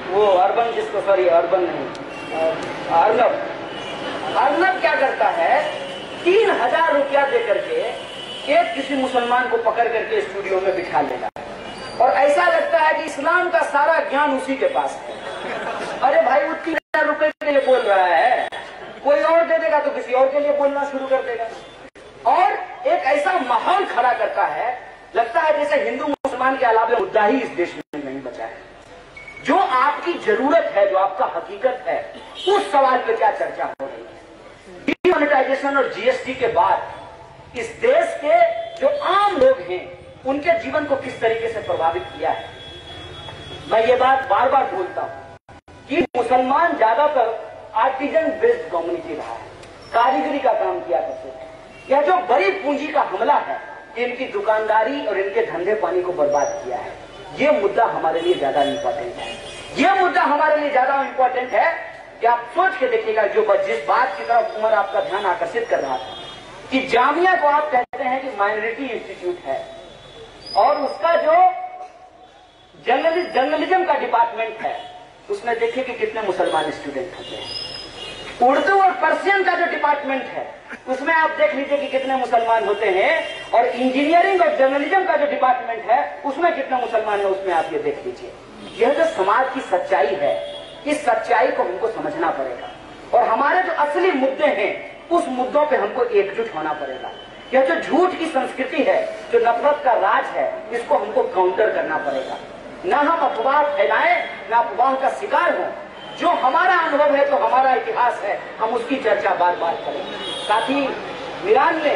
वो अर्बन जिसको सॉरी अर्बन नहीं अर्नब क्या करता है, 3000 रुपया दे करके एक किसी मुसलमान को पकड़ करके स्टूडियो में बिठा लेगा और ऐसा लगता है कि इस्लाम का सारा ज्ञान उसी के पास है। अरे भाई वो 3000 रुपए के लिए बोल रहा है, कोई और दे देगा तो किसी और के लिए बोलना शुरू कर देगा और एक ऐसा माहौल खड़ा करता है, लगता है जैसे हिंदू मुसलमान के अलावा मुद्दा ही इस देश में नहीं बचा है। जो आपकी जरूरत है, जो आपका हकीकत है, उस सवाल पे क्या चर्चा हो रही है। डीमोनेटाइजेशन और जीएसटी के बाद इस देश के जो आम लोग हैं उनके जीवन को किस तरीके से प्रभावित किया है। मैं ये बात बार बार बोलता हूं कि मुसलमान ज्यादातर आर्टिजन बेस्ड कम्युनिटी रहा है, कारीगरी का काम किया करते थे। यह जो बड़ी पूंजी का हमला है, इनकी दुकानदारी और इनके धंधे पानी को बर्बाद किया है। ये मुद्दा हमारे लिए ज्यादा इंपॉर्टेंट है। ये मुद्दा हमारे लिए ज्यादा इंपॉर्टेंट है कि आप सोच के देखिएगा, जो जिस बात की तरफ उमर आपका ध्यान आकर्षित कर रहा था कि जामिया को आप कहते हैं कि माइनॉरिटी इंस्टीट्यूट है और उसका जो जर्नलिज्म का डिपार्टमेंट है उसमें देखिए कि कितने मुसलमान स्टूडेंट होते हैं। उर्दू और पर्शियन का जो डिपार्टमेंट है उसमें आप देख लीजिए कि कितने मुसलमान होते हैं और इंजीनियरिंग और जर्नलिज्म का जो डिपार्टमेंट है उसमें कितने मुसलमान है, उसमें आप ये देख लीजिए। यह जो समाज की सच्चाई है, इस सच्चाई को हमको समझना पड़ेगा और हमारे जो असली मुद्दे हैं उस मुद्दों पे हमको एकजुट होना पड़ेगा। यह जो झूठ की संस्कृति है, जो नफरत का राज है, इसको हमको काउंटर करना पड़ेगा। ना हम अफवाह फैलाएं, ना अफवाह का शिकार हो। जो हमारा अनुभव है, जो हमारा इतिहास है, हम उसकी चर्चा बार बार करें। साथी मीरान ने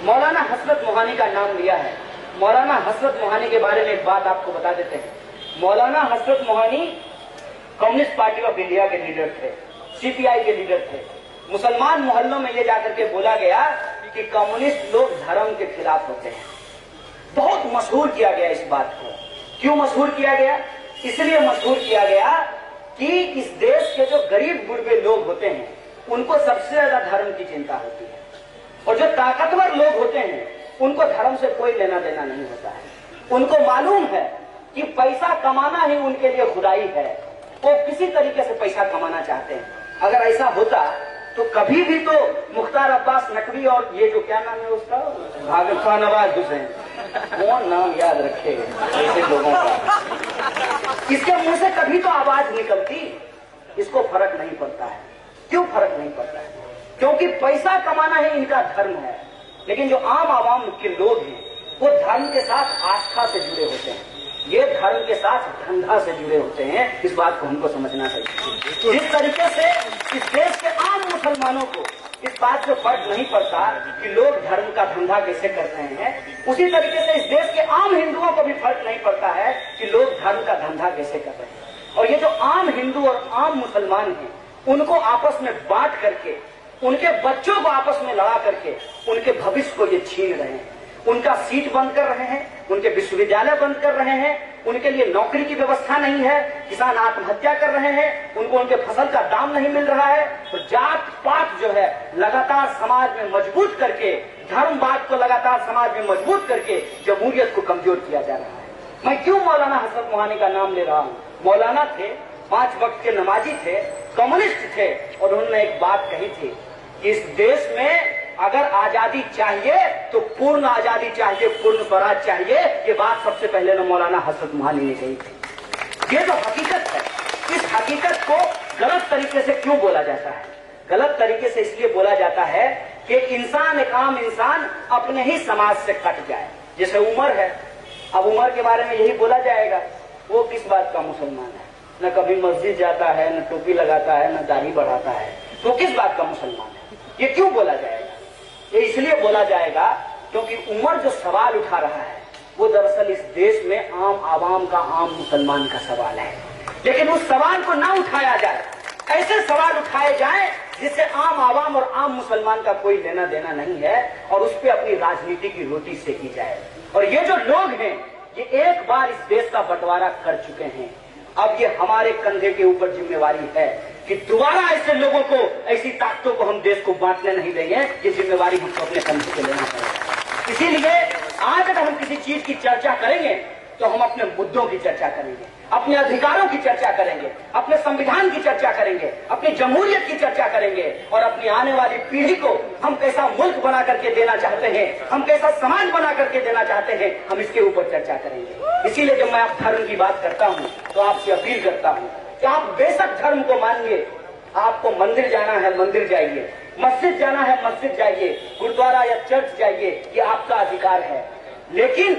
मौलाना हसरत मोहानी का नाम लिया है। मौलाना हसरत मोहानी के बारे में एक बात आपको बता देते हैं। मौलाना हसरत Mohani communist party of India के लीडर थे, सीपीआई के लीडर थे। मुसलमान मोहल्लों में ये जाकर के बोला गया कि कम्युनिस्ट लोग धर्म के खिलाफ होते हैं। बहुत मशहूर किया गया इस बात को। क्यों मशहूर किया गया? इसलिए मशहूर किया गया कि इस देश के जो गरीब गुरबे लोग होते हैं उनको सबसे ज्यादा धर्म की चिंता होती है और जो ताकतवर लोग होते हैं उनको धर्म से कोई लेना देना नहीं होता है। उनको मालूम है कि पैसा कमाना ही उनके लिए खुदाई है, वो किसी तरीके से पैसा कमाना चाहते हैं। अगर ऐसा होता तो कभी भी तो मुख्तार अब्बास नकवी और ये जो क्या नाम है उसका, भागल शाहनवाज हुसैन, कौन नाम याद रखे ऐसे लोगों का, इसके मुंह से कभी तो आवाज निकलती। इसको फर्क नहीं पड़ता है। क्यों फर्क नहीं पड़ता है? क्योंकि पैसा कमाना ही इनका धर्म है। लेकिन जो आम आवाम के लोग हैं वो धर्म के साथ आस्था से जुड़े होते हैं, ये धर्म के साथ धंधा से जुड़े होते हैं। इस बात को हमको समझना चाहिए। जिस तरीके से इस देश के आम मुसलमानों को इस बात से फर्क नहीं पड़ता कि लोग धर्म का धंधा कैसे कर रहे हैं, उसी तरीके से इस देश के आम हिंदुओं को भी फर्क नहीं पड़ता है कि लोग धर्म का धंधा कैसे कर रहे हैं। और ये जो आम हिंदू और आम मुसलमान हैं उनको आपस में बांट करके, उनके बच्चों को आपस में लड़ा करके उनके भविष्य को ये छीन रहे हैं। उनका सीट बंद कर रहे हैं, उनके विश्वविद्यालय बंद कर रहे हैं, उनके लिए नौकरी की व्यवस्था नहीं है, किसान आत्महत्या कर रहे हैं, उनको उनके फसल का दाम नहीं मिल रहा है। तो जात पात जो है लगातार समाज में मजबूत करके, धर्मवाद को लगातार समाज में मजबूत करके जमहूरियत को कमजोर किया जा रहा है। मैं क्यों मौलाना हसरत मोहानी का नाम ले रहा हूँ? मौलाना थे, 5 वक्त के नमाजी थे, कम्युनिस्ट थे और उन्होंने एक बात कही थी कि इस देश में अगर आजादी चाहिए तो पूर्ण आजादी चाहिए, पूर्ण स्वराज चाहिए। ये बात सबसे पहले ना मौलाना हसरत मोहानी ने कही थी। ये जो हकीकत है, इस हकीकत को गलत तरीके से क्यों बोला जाता है? गलत तरीके से इसलिए बोला जाता है कि इंसान, एक आम इंसान अपने ही समाज से कट जाए। जैसे उमर है, अब उमर के बारे में यही बोला जाएगा, वो किस बात का मुसलमान है? न कभी मस्जिद जाता है, न टोपी लगाता है, न दाढ़ी बढ़ाता है, तो किस बात का मुसलमान है? ये क्यों बोला जाएगा? ये इसलिए बोला जाएगा क्योंकि उमर जो सवाल उठा रहा है वो दरअसल इस देश में आम आवाम का, आम मुसलमान का सवाल है। लेकिन उस सवाल को ना उठाया जाए, ऐसे सवाल उठाए जाएं जिससे आम आवाम और आम मुसलमान का कोई लेना देना नहीं है और उस पर अपनी राजनीति की रोटी सेकी जाए। और ये जो लोग हैं ये एक बार इस देश का बंटवारा कर चुके हैं। अब ये हमारे कंधे के ऊपर जिम्मेवारी है कि दोबारा ऐसे लोगों को, ऐसी ताकतों को हम देश को बांटने नहीं देंगे। ये जिम्मेवारी हमको अपने कंधे पे लेना पड़ेगा। इसीलिए आज अगर हम किसी चीज की चर्चा करेंगे तो हम अपने मुद्दों की चर्चा करेंगे, अपने अधिकारों की चर्चा करेंगे, अपने संविधान की चर्चा करेंगे, अपनी जमहूरियत की चर्चा करेंगे और अपनी आने वाली पीढ़ी को हम कैसा मुल्क बना करके देना चाहते हैं, हम कैसा समाज बना करके देना चाहते हैं, हम इसके ऊपर चर्चा करेंगे। इसीलिए जब मैं आप धर्म की बात करता हूं तो आपसे अपील करता हूं कि आप बेशक धर्म को मानिए। आपको मंदिर जाना है मंदिर जाइए, मस्जिद जाना है मस्जिद जाइए, गुरुद्वारा या चर्च जाइए, ये आपका अधिकार है। लेकिन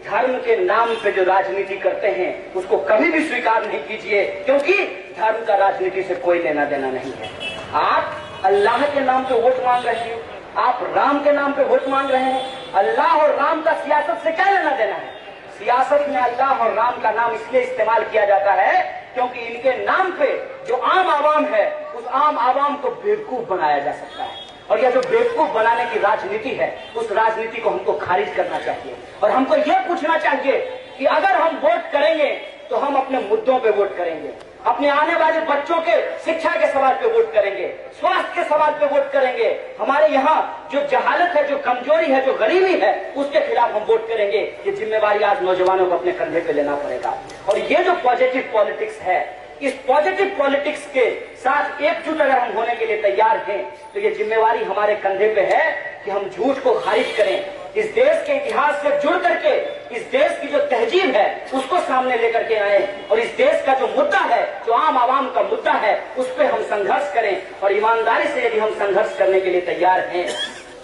धर्म के नाम पे जो राजनीति करते हैं उसको कभी भी स्वीकार नहीं कीजिए, क्योंकि धर्म का राजनीति से कोई लेना देना नहीं है। आप अल्लाह के नाम पे वोट मांग रहे हैं, आप राम के नाम पे वोट मांग रहे हैं। अल्लाह और राम का सियासत से क्या लेना देना है? सियासत में अल्लाह और राम का नाम इसलिए इस्तेमाल किया जाता है क्योंकि इनके नाम पे जो आम आवाम है उस आम आवाम को बेवकूफ बनाया जा सकता है। और यह जो बेवकूफ बनाने की राजनीति है उस राजनीति को हमको खारिज करना चाहिए। और हमको यह पूछना चाहिए कि अगर हम वोट करेंगे तो हम अपने मुद्दों पे वोट करेंगे, अपने आने वाले बच्चों के शिक्षा के सवाल पे वोट करेंगे, स्वास्थ्य के सवाल पे वोट करेंगे, हमारे यहाँ जो जहालत है, जो कमजोरी है, जो गरीबी है उसके खिलाफ हम वोट करेंगे। ये जिम्मेवारी आज नौजवानों को अपने कंधे पे लेना पड़ेगा। और ये जो पॉजिटिव पॉलिटिक्स है, इस पॉजिटिव पॉलिटिक्स के साथ एकजुट अगर हम होने के लिए तैयार हैं तो ये जिम्मेवारी हमारे कंधे पे है कि हम झूठ को खारिज करें, इस देश के इतिहास से जुड़ करके इस देश की जो तहजीब है उसको सामने लेकर के आए और इस देश का जो मुद्दा है, जो आम आवाम का मुद्दा है, उस पर हम संघर्ष करें। और ईमानदारी से यदि हम संघर्ष करने के लिए तैयार हैं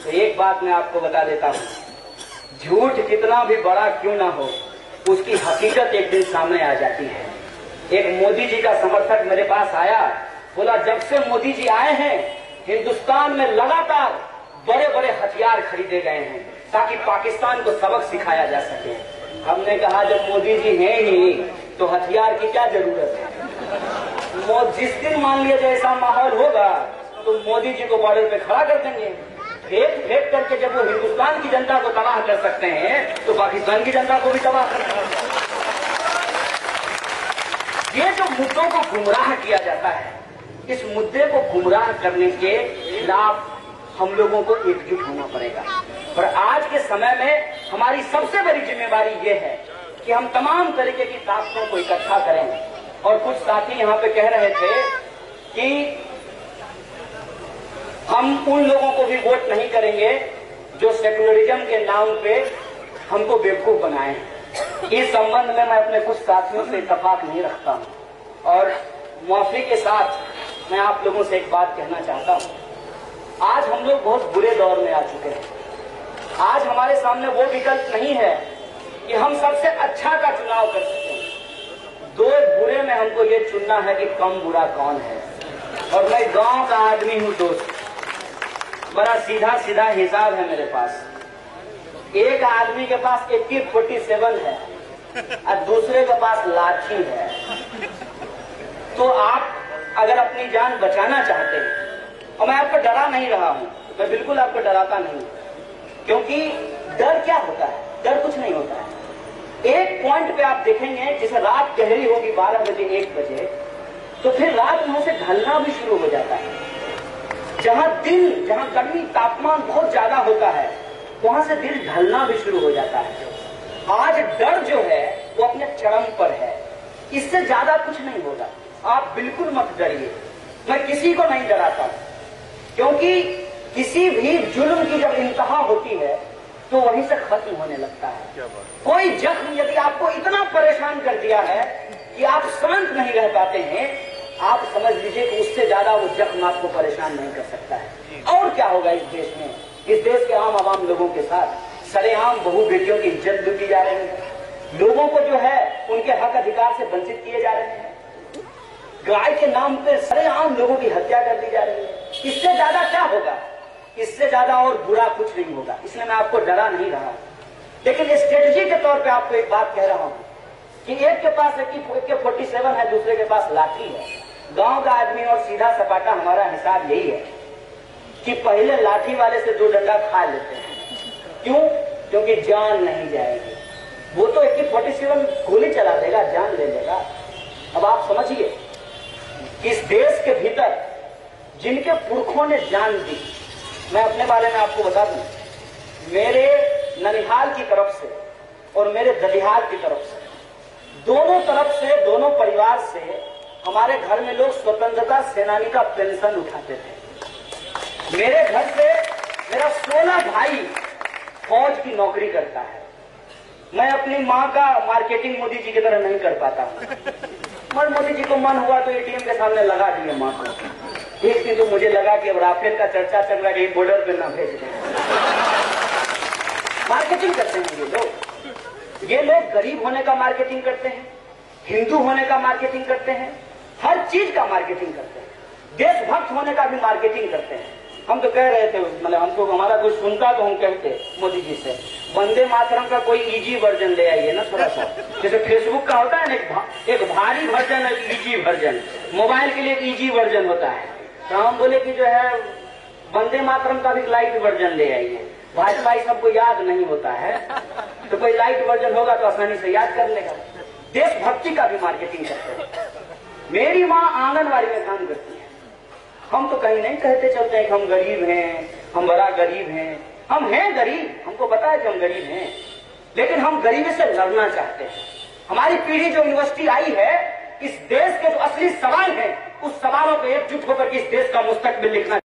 तो एक बात मैं आपको बता देता हूँ, झूठ कितना भी बड़ा क्यों ना हो उसकी हकीकत एक दिन सामने आ जाती है। एक मोदी जी का समर्थक मेरे पास आया, बोला जब से मोदी जी आए हैं हिंदुस्तान में लगातार बड़े बड़े हथियार खरीदे गए हैं ताकि पाकिस्तान को सबक सिखाया जा सके। हमने कहा जब मोदी जी हैं ही तो हथियार की क्या जरूरत है? जिस दिन मान लिया जैसा माहौल होगा तो मोदी जी को बॉर्डर पे खड़ा कर देंगे। फेंक फेंक करके जब वो हिंदुस्तान की जनता को तबाह कर सकते हैं तो पाकिस्तान की जनता को भी तबाह कर सकते हैं। ये जो मुद्दों को गुमराह किया जाता है, इस मुद्दे को गुमराह करने के खिलाफ हम लोगों को एकजुट होना पड़ेगा। और आज के समय में हमारी सबसे बड़ी जिम्मेवारी ये है कि हम तमाम तरीके की ताकतों को इकट्ठा करें। और कुछ साथी यहाँ पे कह रहे थे कि हम उन लोगों को भी वोट नहीं करेंगे जो सेकुलरिज्म के नाम पे हमको बेवकूफ बनाए। इस संबंध में मैं अपने कुछ साथियों से इत्तेफाक नहीं रखता हूं और माफी के साथ मैं आप लोगों से एक बात कहना चाहता हूं। आज हम लोग बहुत बुरे दौर में आ चुके हैं। आज हमारे सामने वो विकल्प नहीं है कि हम सबसे अच्छा का चुनाव कर सकें। दो बुरे में हमको ये चुनना है कि कम बुरा कौन है। और मैं गांव का आदमी हूं दोस्त, बड़ा सीधा सीधा हिसाब है मेरे पास। एक आदमी के पास AK-47 है और दूसरे के पास लाठी है। तो आप अगर अपनी जान बचाना चाहते हैं, और मैं आपको डरा नहीं रहा हूं, मैं बिल्कुल आपको डराता नहीं, क्योंकि डर क्या होता है? डर कुछ नहीं होता है। एक पॉइंट पे आप देखेंगे जैसे रात गहरी होगी 12 बजे 1 बजे, तो फिर रात वहां से ढलना भी शुरू हो जाता है। जहां गर्मी तापमान बहुत ज्यादा होता है वहां से दिन ढलना भी शुरू हो जाता है। आज डर जो है वो अपने चरम पर है, इससे ज्यादा कुछ नहीं होगा। आप बिल्कुल मत डरिए, मैं किसी को नहीं डराता, क्योंकि किसी भी जुल्म की जब इंतहा होती है तो वहीं से खत्म होने लगता है। कोई जख्म यदि आपको इतना परेशान कर दिया है कि आप शांत नहीं रह पाते हैं, आप समझ लीजिए कि उससे ज्यादा वो जख्म आपको परेशान नहीं कर सकता है। और क्या होगा इस देश में? इस देश के आम आवाम लोगों के साथ सरेआम बहू बेटियों की इज्जत लूटी जा रही है, लोगों को जो है उनके हक अधिकार से वंचित किए जा रहे हैं, गाय के नाम पे सरेआम लोगों की हत्या कर दी जा रही है। इससे ज्यादा क्या होगा? इससे ज्यादा और बुरा कुछ नहीं होगा, इसलिए मैं आपको डरा नहीं रहा हूं। लेकिन स्ट्रेटजी के तौर पे आपको एक बात कह रहा हूं कि एक के पास AK-47 है, दूसरे के पास लाठी है। गांव का आदमी और सीधा सपाटा हमारा हिसाब यही है कि पहले लाठी वाले से 2 डंडा खा लेते हैं। क्यों? क्योंकि जान नहीं जाएगी। वो तो AK-47 गोली चला देगा, जान ले लेगा। अब आप समझिए कि इस देश के भीतर जिनके पुरखों ने जान दी, मैं अपने बारे में आपको बता दूं, मेरे ननिहाल की तरफ से और मेरे ददिहाल की तरफ से, दोनों तरफ से, दोनों परिवार से हमारे घर में लोग स्वतंत्रता सेनानी का पेंशन उठाते थे। मेरे घर से मेरा 16 भाई फौज की नौकरी करता है। मैं अपनी माँ का मार्केटिंग मोदी जी की तरह नहीं कर पाता हूँ, मगर मोदी जी को मन हुआ तो ATM के सामने लगा दिए माँ को। एक दिन तो मुझे लगा कि अब राफेल का चर्चा चल रहा है, बॉर्डर पे ना भेज दें। मार्केटिंग करते हैं ये लोग। ये लोग गरीब होने का मार्केटिंग करते हैं, हिंदू होने का मार्केटिंग करते हैं, हर चीज का मार्केटिंग करते हैं, देशभक्त होने का भी मार्केटिंग करते हैं। हम तो कह रहे थे, मतलब हमको हमारा कोई सुनता तो हम कहते मोदी जी से, वंदे मातरम का कोई इजी वर्जन ले आइए ना थोड़ा सा। जैसे फेसबुक का होता है ना एक भारी वर्जन, एक इजी वर्जन, मोबाइल के लिए एक इजी वर्जन होता है। तो हम बोले कि जो है वंदे मातरम का भी लाइट वर्जन ले आइए। भाजपा सबको याद नहीं होता है, तो कोई लाइट वर्जन होगा तो आसानी से याद कर लेगा। देशभक्ति का भी मार्केटिंग करते हैं। मेरी माँ आंगनवाड़ी में काम करती है। हम तो कहीं नहीं कहते चलते हैं कि हम गरीब हैं, हम बड़ा गरीब हैं। हम हैं गरीब, हमको पता है कि हम गरीब हैं, लेकिन हम गरीबी से लड़ना चाहते हैं। हमारी पीढ़ी जो यूनिवर्सिटी आई है, इस देश के जो असली सवाल हैं, उस सवालों को एकजुट होकर इस देश का मुस्तकबिल लिखना